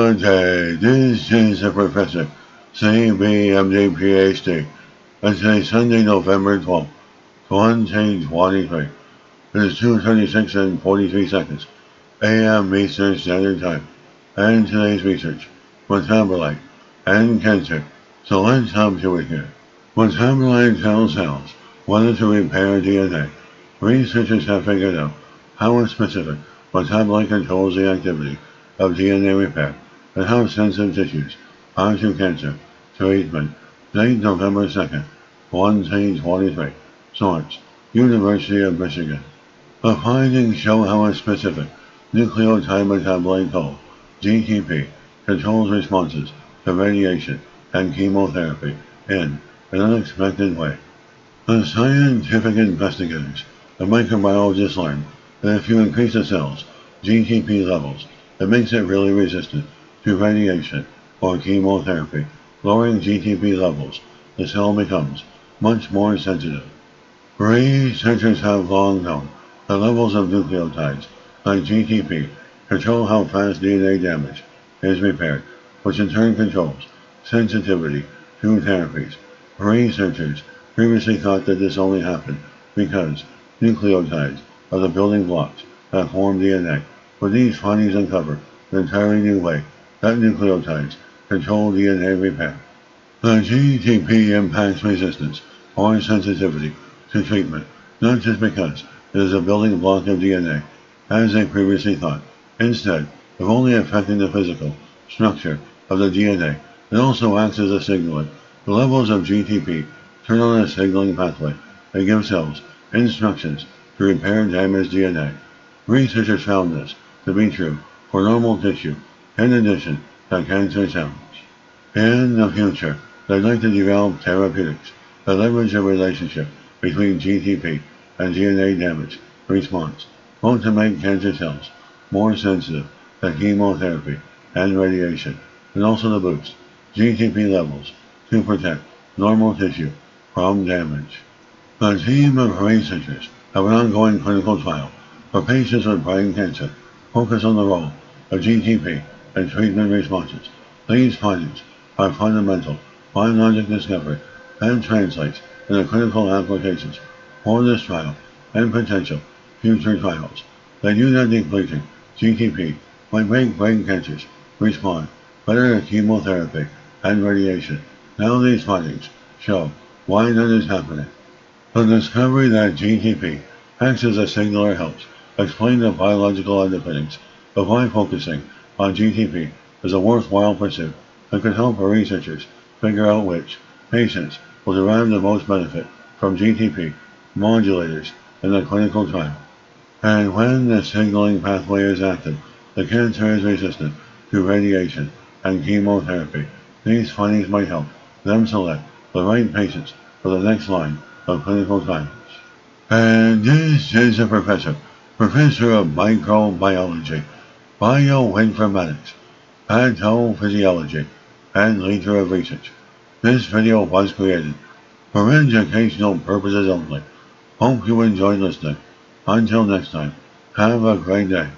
Good day, this is the Professor, CBMD PhD, and today's Sunday, November 12th, 2023. It is 2:36 and 43 seconds, a.m. Eastern Standard Time, and today's research, Metabolite and cancer. So let's hop to it here. Metabolite tells cells whether to repair DNA. Researchers have figured out how a specific metabolite controls the activity of DNA repair and how sensitive tissues are to cancer treatment. Date November 2nd, 2023. Source: University of Michigan. The findings show how a specific nucleotide metabolite called GTP controls responses to radiation and chemotherapy in an unexpected way. The scientific investigators and microbiologists learned that if you increase the cell's GTP levels, it makes it really resistant to radiation or chemotherapy. Lowering GTP levels, the cell becomes much more sensitive. Researchers have long known that levels of nucleotides like GTP control how fast DNA damage is repaired, which in turn controls sensitivity to therapies. Researchers previously thought that this only happened because nucleotides are the building blocks that form DNA, but these findings uncover an entirely new way that nucleotides control DNA repair. The GTP impacts resistance or sensitivity to treatment, not just because it is a building block of DNA, as they previously thought. Instead of only affecting the physical structure of the DNA, it also acts as a signaler. The levels of GTP turn on a signaling pathway that gives cells instructions to repair damaged DNA. Researchers found this to be true for normal tissue, in addition to cancer cells. In the future, they'd like to develop therapeutics that leverage the relationship between GTP and DNA damage response, both to make cancer cells more sensitive to chemotherapy and radiation, and also to boost GTP levels to protect normal tissue from damage. The team of researchers have an ongoing clinical trial for patients with brain cancer focused on the role of GTP in treatment responses. These findings are fundamental biologic discovery and translates into clinical applications for this trial and potential future trials. They knew that depleting GTP might make brain cancers respond better to chemotherapy and radiation. Now these findings show why that is happening. The discovery that GTP acts as a signaler helps explain the biological underpinnings of why focusing on GTP is a worthwhile pursuit that could help our researchers figure out which patients will derive the most benefit from GTP modulators in the clinical trial. And when the signaling pathway is active, the cancer is resistant to radiation and chemotherapy. These findings might help them select the right patients for the next line of clinical trials. And this is a professor of microbiology, bioinformatics, pathophysiology, and leader of research. This video was created for educational purposes only. Hope you enjoyed listening. Until next time, have a great day.